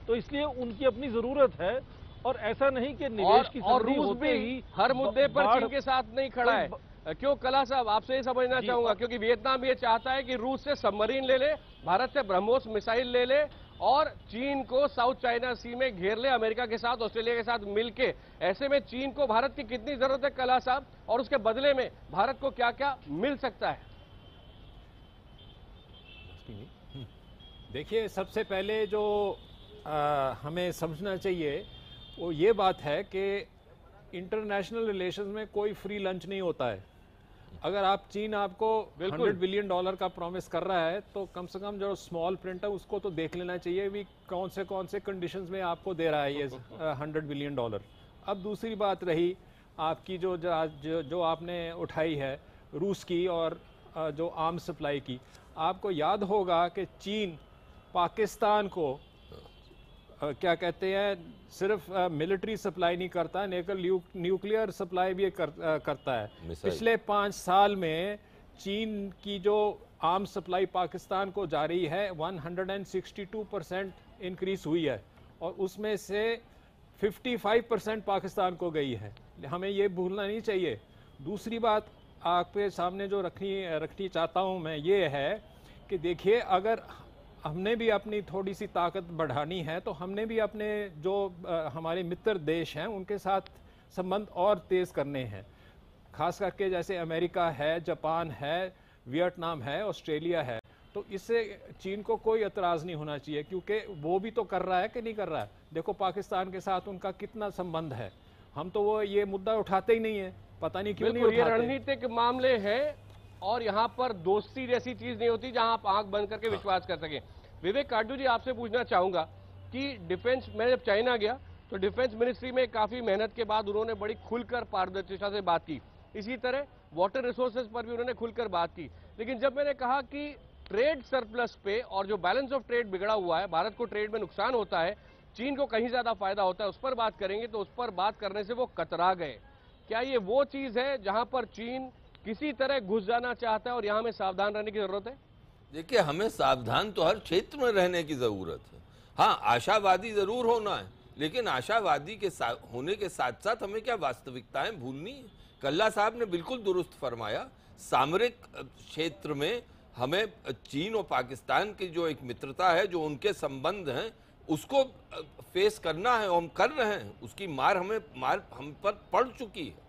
तो इसलिए उनकी अपनी ज़रूरत है, और ऐसा नहीं कि निवेश की
और रूस भी हर मुद्दे पर चीन के साथ नहीं खड़ा है। क्यों कला साहब, आपसे ये समझना चाहूंगा, क्योंकि वियतनाम ये चाहता है कि रूस से सबमरीन ले ले, भारत से ब्रह्मोस मिसाइल ले ले और चीन को साउथ चाइना सी में घेर ले, अमेरिका के साथ, ऑस्ट्रेलिया के साथ मिलके। ऐसे में चीन को भारत की कितनी जरूरत है कला साहब, और उसके बदले में भारत को क्या क्या मिल सकता है?
देखिए, सबसे पहले जो हमें समझना चाहिए वो ये बात है कि इंटरनेशनल रिलेशंस में कोई फ्री लंच नहीं होता है। अगर चीन आपको $100 बिलियन का प्रॉमिस कर रहा है, तो कम से कम जो स्मॉल प्रिंट है उसको तो देख लेना चाहिए भी कौन से कंडीशंस में आपको दे रहा है ये $100 बिलियन। अब दूसरी बात रही आपकी जो आपने उठाई है रूस की और जो आर्म्स सप्लाई की। आपको याद होगा कि चीन पाकिस्तान को क्या कहते हैं, सिर्फ मिलिट्री सप्लाई नहीं करता, न्यूक्लियर सप्लाई भी करता है। पिछले 5 साल में चीन की जो आर्म्स सप्लाई पाकिस्तान को जारी है 162% इंक्रीज हुई है, और उसमें से 55% पाकिस्तान को गई है। हमें ये भूलना नहीं चाहिए। दूसरी बात आपके सामने जो रखनी चाहता हूँ मैं, ये है कि देखिए, अगर हमने भी अपनी थोड़ी सी ताकत बढ़ानी है तो हमने भी अपने जो हमारे मित्र देश हैं उनके साथ संबंध और तेज़ करने हैं। खास करके जैसे अमेरिका है, जापान है, वियतनाम है, ऑस्ट्रेलिया है। तो इससे चीन को कोई एतराज़ नहीं होना चाहिए, क्योंकि वो भी तो कर रहा है कि नहीं कर रहा है। देखो पाकिस्तान के साथ उनका कितना संबंध है। हम तो वो ये मुद्दा उठाते ही नहीं है, पता नहीं क्यों नहीं उठाते।
ये रणनीतिक मामले हैं और यहाँ पर दोस्ती जैसी चीज नहीं होती जहां आप आंख बंद करके विश्वास कर सकें। विवेक काटू जी, आपसे पूछना चाहूंगा कि डिफेंस, मैं जब चाइना गया तो डिफेंस मिनिस्ट्री में काफी मेहनत के बाद उन्होंने बड़ी खुलकर पारदर्शिता से बात की। इसी तरह वाटर रिसोर्सेज पर भी उन्होंने खुलकर बात की। लेकिन जब मैंने कहा कि ट्रेड सरप्लस पे और जो बैलेंस ऑफ ट्रेड बिगड़ा हुआ है, भारत को ट्रेड में नुकसान होता है, चीन को कहीं ज्यादा फायदा होता है, उस पर बात करेंगे, तो उस पर बात करने से वो कतरा गए। क्या ये वो चीज है जहां पर चीन किसी तरह घुस जाना चाहता है और यहां हमें सावधान रहने की जरूरत है?
देखिए, हमें सावधान तो हर क्षेत्र में रहने की जरूरत है। हाँ, आशावादी जरूर होना है, लेकिन आशावादी के होने के साथ साथ हमें क्या वास्तविकताएं भूलनी है। कल्ला साहब ने बिल्कुल दुरुस्त फरमाया, सामरिक क्षेत्र में हमें चीन और पाकिस्तान की जो एक मित्रता है, जो उनके संबंध हैं, उसको फेस करना है और हम कर रहे हैं। उसकी मार हम पर पड़ चुकी है।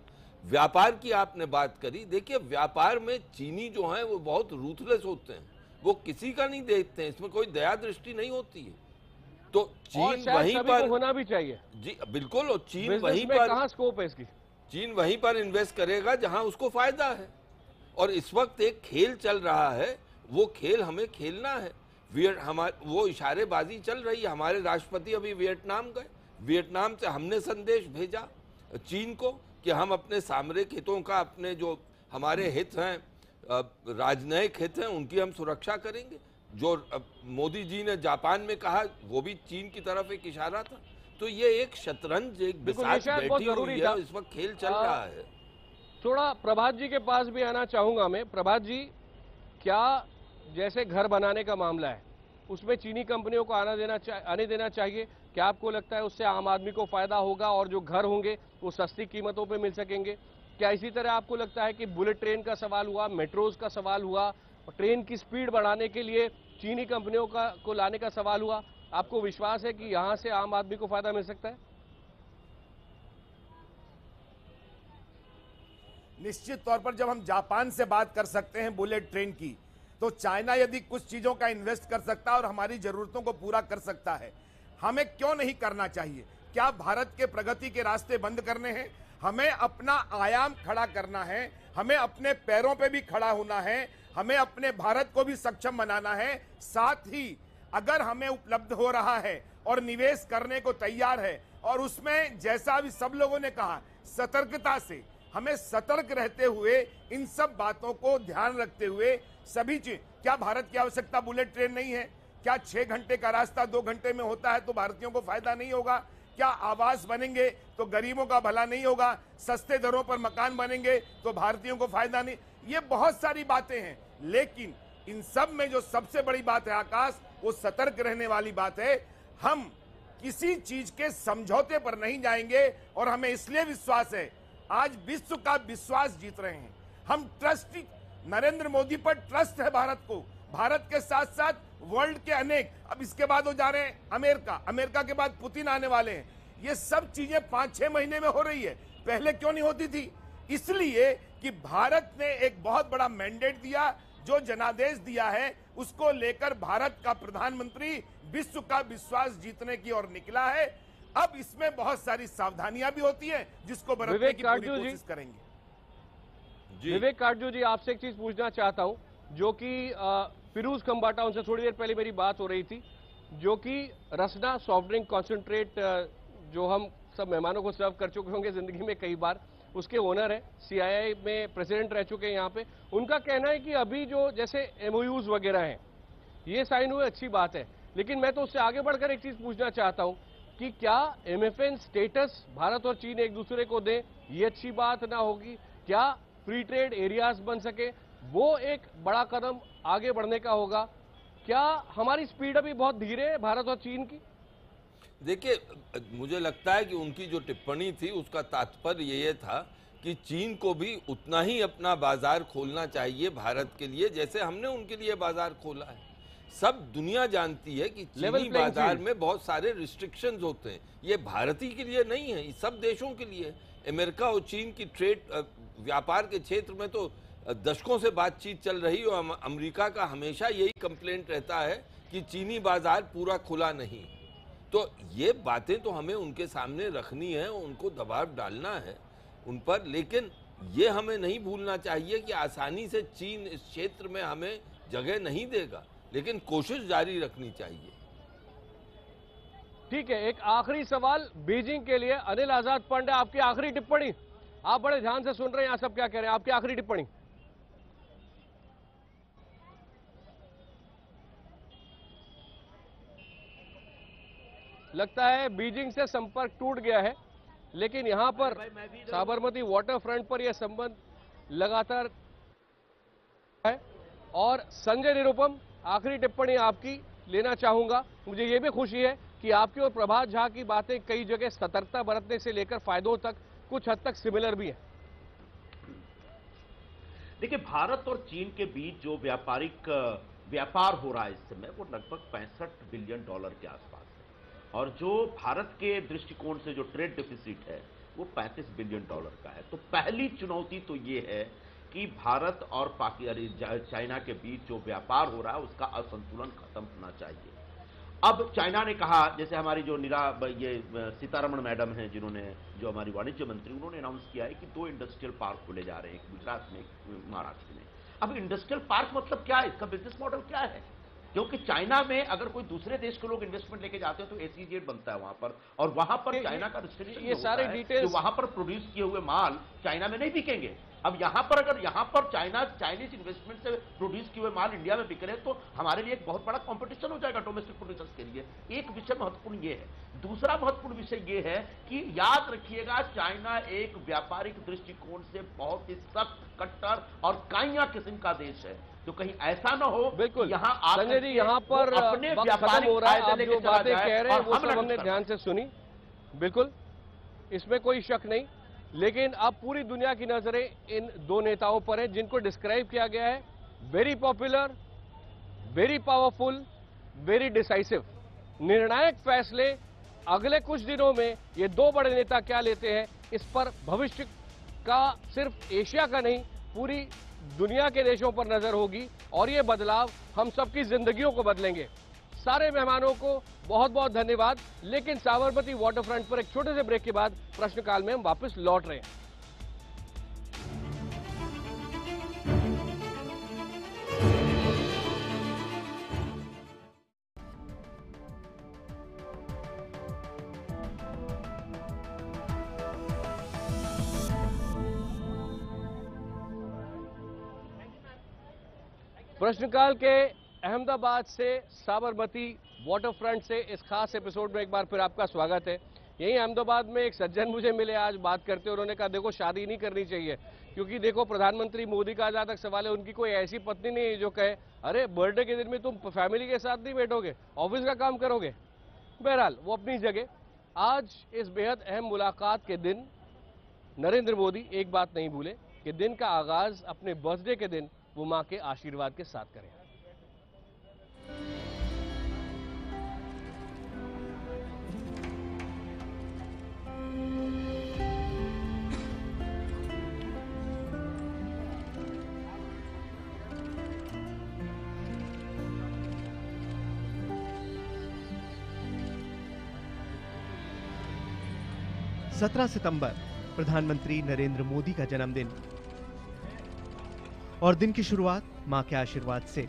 व्यापार की आपने बात करी, देखिए व्यापार में चीनी जो हैं वो बहुत रूथलेस होते हैं, वो किसी का नहीं देखते हैं, इसमें कोई दया दृष्टि नहीं होती है। तो चीन वहीं पर
होना भी चाहिए।
जी बिल्कुल, और चीन वहीं
पर
पर
कहाँ स्कोप है इसकी?
चीन वहीं पर इन्वेस्ट करेगा जहां उसको फायदा है। और इस वक्त एक खेल चल रहा है, वो खेल हमें खेलना है। वो इशारेबाजी चल रही है। हमारे राष्ट्रपति अभी वियतनाम गए, वियतनाम से हमने संदेश भेजा चीन को कि हम अपने सामरिक हितों का, अपने जो हमारे हित हैं, राजनयिक हित हैं, उनकी हम सुरक्षा करेंगे। जो मोदी जी ने जापान में कहा वो भी चीन की तरफ एक इशारा था। तो ये एक शतरंज, एक बिसात बैठी हुई है, इस वक्त खेल चल रहा है।
थोड़ा प्रभात जी के पास भी आना चाहूंगा मैं। प्रभात जी, क्या जैसे घर बनाने का मामला है उसमें चीनी कंपनियों को आने देना चाहिए? क्या आपको लगता है उससे आम आदमी को फायदा होगा और जो घर होंगे वो सस्ती कीमतों पे मिल सकेंगे? क्या इसी तरह आपको लगता है कि बुलेट ट्रेन का सवाल हुआ, मेट्रोज का सवाल हुआ, ट्रेन की स्पीड बढ़ाने के लिए चीनी कंपनियों को लाने का सवाल हुआ, आपको विश्वास है कि यहां से आम आदमी को फायदा मिल सकता है?
निश्चित तौर पर जब हम जापान से बात कर सकते हैं बुलेट ट्रेन की, तो चाइना यदि कुछ चीजों का इन्वेस्ट कर सकता है और हमारी जरूरतों को पूरा कर सकता है, हमें क्यों नहीं करना चाहिए? क्या भारत के प्रगति के रास्ते बंद करने हैं? हमें अपना आयाम खड़ा करना है, हमें अपने पैरों पे भी खड़ा होना है, हमें अपने भारत को भी सक्षम बनाना है। साथ ही अगर हमें उपलब्ध हो रहा है और निवेश करने को तैयार है, और उसमें जैसा अभी सब लोगों ने कहा, सतर्कता से, हमें सतर्क रहते हुए, इन सब बातों को ध्यान रखते हुए सभी चीज। क्या भारत की आवश्यकता बुलेट ट्रेन नहीं है? क्या 6 घंटे का रास्ता 2 घंटे में होता है तो भारतीयों को फायदा नहीं होगा? क्या आवास बनेंगे तो गरीबों का भला नहीं होगा? सस्ते दरों पर मकान बनेंगे तो भारतीयों को फायदा नहीं? ये बहुत सारी बातें हैं, लेकिन इन सब में जो सबसे बड़ी बात है आकाश, वो सतर्क रहने वाली बात है। हम किसी चीज के समझौते पर नहीं जाएंगे, और हमें इसलिए विश्वास है, आज विश्व का विश्वास जीत रहे हैं हम। ट्रस्ट, नरेंद्र मोदी पर ट्रस्ट है भारत को। भारत के साथ साथ वर्ल्ड के अनेक, अब इसके बाद वो जा रहे हैं अमेरिका, अमेरिका के बाद पुतिन आने वाले हैं। ये सब चीजें 5-6 महीने में हो रही है, पहले क्यों नहीं होती थी? इसलिए कि भारत ने एक बहुत बड़ा मैंडेट दिया, जो जनादेश दिया है उसको लेकर भारत का प्रधानमंत्री विश्व का विश्वास जीतने की ओर निकला है। अब इसमें बहुत सारी सावधानियां भी होती हैं जिसको बरतने की पूरी कोशिश करेंगे।
विवेक काटजू जी, आपसे एक चीज पूछना चाहता हूं, जो कि फिरोज खंबाटा, उनसे थोड़ी देर पहले मेरी बात हो रही थी, जो कि रसना सॉफ्ट ड्रिंक कॉन्सेंट्रेट, जो हम सब मेहमानों को सर्व कर चुके होंगे जिंदगी में कई बार, उसके ओनर है, सीआईआई में प्रेसिडेंट रह चुके हैं यहाँ पे। उनका कहना है कि अभी जो जैसे एमओयूज वगैरह हैं ये साइन हुए, अच्छी बात है, लेकिन मैं तो उससे आगे बढ़कर एक चीज पूछना चाहता हूं कि क्या एमएफएन स्टेटस भारत और चीन एक दूसरे को दें, ये अच्छी बात ना होगी? क्या फ्री ट्रेड एरियाज बन सके, वो एक बड़ा कदम आगे बढ़ने का होगा? क्या हमारी स्पीड अभी बहुत धीरे है भारत और चीन की?
देखिए, मुझे लगता है कि उनकी जो टिप्पणी थी उसका तात्पर्य ये था कि चीन को भी उतना ही अपना बाजार खोलना चाहिए भारत के लिए, जैसे हमने उनके लिए बाजार खोला है। सब दुनिया जानती है कि चीनी बाजार में बहुत सारे रिस्ट्रिक्शंस होते हैं, ये भारत ही के लिए नहीं है, सब देशों के लिए। अमेरिका और चीन की ट्रेड व्यापार के क्षेत्र में तो दशकों से बातचीत चल रही है, और अमेरिका का हमेशा यही कंप्लेंट रहता है कि चीनी बाजार पूरा खुला नहीं। तो ये बातें तो हमें उनके सामने रखनी है, उनको दबाव डालना है उन पर, लेकिन ये हमें नहीं भूलना चाहिए कि आसानी से चीन इस क्षेत्र में हमें जगह नहीं देगा, लेकिन कोशिश जारी रखनी चाहिए।
ठीक है, एक आखिरी सवाल बीजिंग के लिए। अनिल आजाद पांडे, आपकी आखिरी टिप्पणी। आप बड़े ध्यान से सुन रहे हैं, यहाँ सब क्या कह रहे हैं, आपकी आखिरी टिप्पणी। लगता है बीजिंग से संपर्क टूट गया है, लेकिन यहां पर साबरमती वाटर फ्रंट पर यह संबंध लगातार है। और संजय निरुपम, आखिरी टिप्पणी आपकी लेना चाहूंगा। मुझे यह भी खुशी है कि आपकी और प्रभात झा की बातें कई जगह सतर्कता बरतने से लेकर फायदों तक कुछ हद तक सिमिलर भी है।
देखिए, भारत और चीन के बीच जो व्यापार हो रहा है इस समय, वो लगभग $65 बिलियन के आसपास है, और जो भारत के दृष्टिकोण से जो ट्रेड डेफिसिट है वो $35 बिलियन का है। तो पहली चुनौती तो ये है कि भारत और चाइना के बीच जो व्यापार हो रहा है उसका असंतुलन खत्म होना चाहिए। अब चाइना ने कहा, जैसे हमारी जो ये सीतारमण मैडम हैं, जिन्होंने, जो हमारी वाणिज्य मंत्री, उन्होंने अनाउंस किया है कि 2 इंडस्ट्रियल पार्क खोले जा रहे हैं, गुजरात में, महाराष्ट्र में। अब इंडस्ट्रियल पार्क मतलब क्या है, इसका बिजनेस मॉडल क्या है? क्योंकि चाइना में अगर कोई दूसरे देश के लोग इन्वेस्टमेंट लेके जाते हैं तो SEZ बनता है वहां पर, और वहां पर चाइना का रिस्ट्रिक्शन
ये सारे डिटेल्स,
वहां पर प्रोड्यूस किए हुए माल चाइना में नहीं बिकेंगे। अब यहां पर अगर यहां पर चाइनीज इन्वेस्टमेंट से प्रोड्यूस किए हुए माल इंडिया में बिक रहे हैं तो हमारे लिए एक बहुत बड़ा कंपटीशन हो जाएगा डोमेस्टिक प्रोड्यूसर्स के लिए। एक विषय महत्वपूर्ण ये है। दूसरा महत्वपूर्ण विषय ये है कि याद रखिएगा, चाइना एक व्यापारिक दृष्टिकोण से बहुत ही सख्त, कट्टर और काइया किस्म का देश है। तो कहीं ऐसा ना हो,
बिल्कुल
यहाँ
संजय जी, यहाँ पर वक्त खत्म हो रहा है। आप जो बातें कह रहे हैं वो सब हमने ध्यान से सुनी, बिल्कुल इसमें कोई शक नहीं, लेकिन अब पूरी दुनिया की नजरें इन 2 नेताओं पर है, जिनको डिस्क्राइब किया गया है very popular, very powerful, very decisive. निर्णायक फैसले अगले कुछ दिनों में ये 2 बड़े नेता क्या लेते हैं, इस पर भविष्य का सिर्फ एशिया का नहीं, पूरी दुनिया के देशों पर नजर होगी, और ये बदलाव हम सबकी जिंदगियों को बदलेंगे। सारे मेहमानों को बहुत बहुत धन्यवाद। लेकिन साबरमती वाटरफ्रंट पर एक छोटे से ब्रेक के बाद प्रश्नकाल में हम वापस लौट रहे हैं। प्रश्नकाल के अहमदाबाद से साबरमती वाटरफ्रंट से इस खास एपिसोड में एक बार फिर आपका स्वागत है। यहीं अहमदाबाद में एक सज्जन मुझे मिले आज बात करते, उन्होंने कहा देखो शादी नहीं करनी चाहिए, क्योंकि देखो प्रधानमंत्री मोदी का जहां तक सवाल है, उनकी कोई ऐसी पत्नी नहीं है जो कहे अरे बर्थडे के दिन में तुम फैमिली के साथ नहीं बैठोगे, ऑफिस का काम करोगे। बहरहाल वो अपनी जगह। आज इस बेहद अहम मुलाकात के दिन नरेंद्र मोदी एक बात नहीं भूले कि दिन का आगाज अपने बर्थडे के दिन वो मां के आशीर्वाद के साथ करें।
सत्रह सितंबर प्रधानमंत्री नरेंद्र मोदी का जन्मदिन, और दिन की शुरुआत मां के आशीर्वाद से।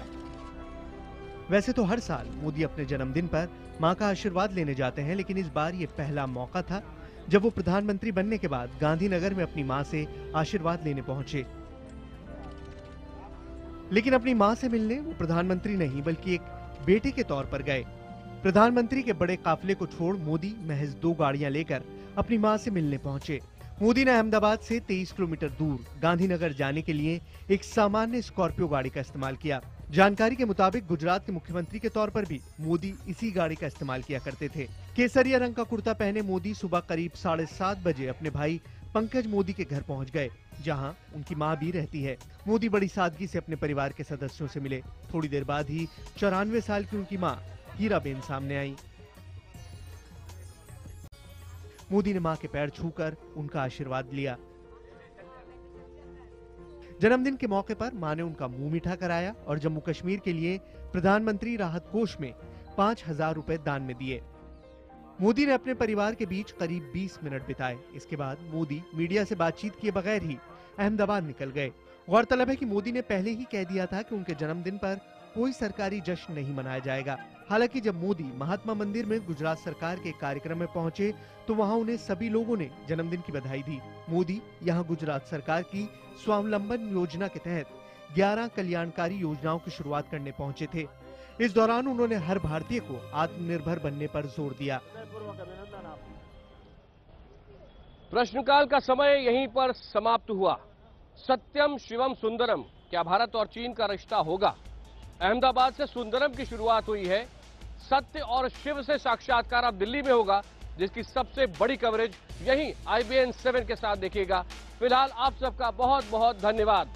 वैसे तो हर साल मोदी अपने जन्मदिन पर मां का आशीर्वाद लेने जाते हैं, लेकिन इस बार यह पहला मौका था जब वो प्रधानमंत्री बनने के बाद गांधीनगर में अपनी मां से आशीर्वाद लेने पहुंचे। लेकिन अपनी मां से मिलने वो प्रधानमंत्री नहीं बल्कि एक बेटे के तौर पर गए। प्रधानमंत्री के बड़े काफिले को छोड़ मोदी महज 2 गाड़ियां लेकर अपनी मां से मिलने पहुंचे। मोदी ने अहमदाबाद से 23 किलोमीटर दूर गांधीनगर जाने के लिए एक सामान्य स्कॉर्पियो गाड़ी का इस्तेमाल किया। जानकारी के मुताबिक गुजरात के मुख्यमंत्री के तौर पर भी मोदी इसी गाड़ी का इस्तेमाल किया करते थे। केसरिया रंग का कुर्ता पहने मोदी सुबह करीब 7:30 बजे अपने भाई पंकज मोदी के घर पहुंच गए, जहां उनकी मां भी रहती है। मोदी बड़ी सादगी से अपने परिवार के सदस्यों से मिले। थोड़ी देर बाद ही 94 साल की उनकी मां हीराबेन सामने आई। मोदी ने मां के पैर छूकर उनका आशीर्वाद लिया। जन्मदिन के मौके पर मां ने उनका मुंह मीठा कराया और जम्मू कश्मीर के लिए प्रधानमंत्री राहत कोष में 5,000 रुपए दान में दिए। मोदी ने अपने परिवार के बीच करीब 20 मिनट बिताए। इसके बाद मोदी मीडिया से बातचीत किए बगैर ही अहमदाबाद निकल गए। गौरतलब है कि मोदी ने पहले ही कह दिया था कि उनके जन्मदिन पर कोई सरकारी जश्न नहीं मनाया जाएगा। हालांकि जब मोदी महात्मा मंदिर में गुजरात सरकार के कार्यक्रम में पहुंचे तो वहां उन्हें सभी लोगों ने जन्मदिन की बधाई दी। मोदी यहां गुजरात सरकार की स्वावलंबन योजना के तहत 11 कल्याणकारी योजनाओं की शुरुआत करने पहुंचे थे। इस दौरान उन्होंने हर भारतीय को आत्मनिर्भर बनने पर जोर दिया।
प्रश्नकाल का समय यहीं पर समाप्त हुआ। सत्यम शिवम सुंदरम, क्या भारत और चीन का रिश्ता होगा? अहमदाबाद से सुंदरम की शुरुआत हुई है। सत्य और शिव से साक्षात्कार अब दिल्ली में होगा, जिसकी सबसे बड़ी कवरेज यहीं IBN 7 के साथ देखिएगा। फिलहाल आप सबका बहुत बहुत धन्यवाद।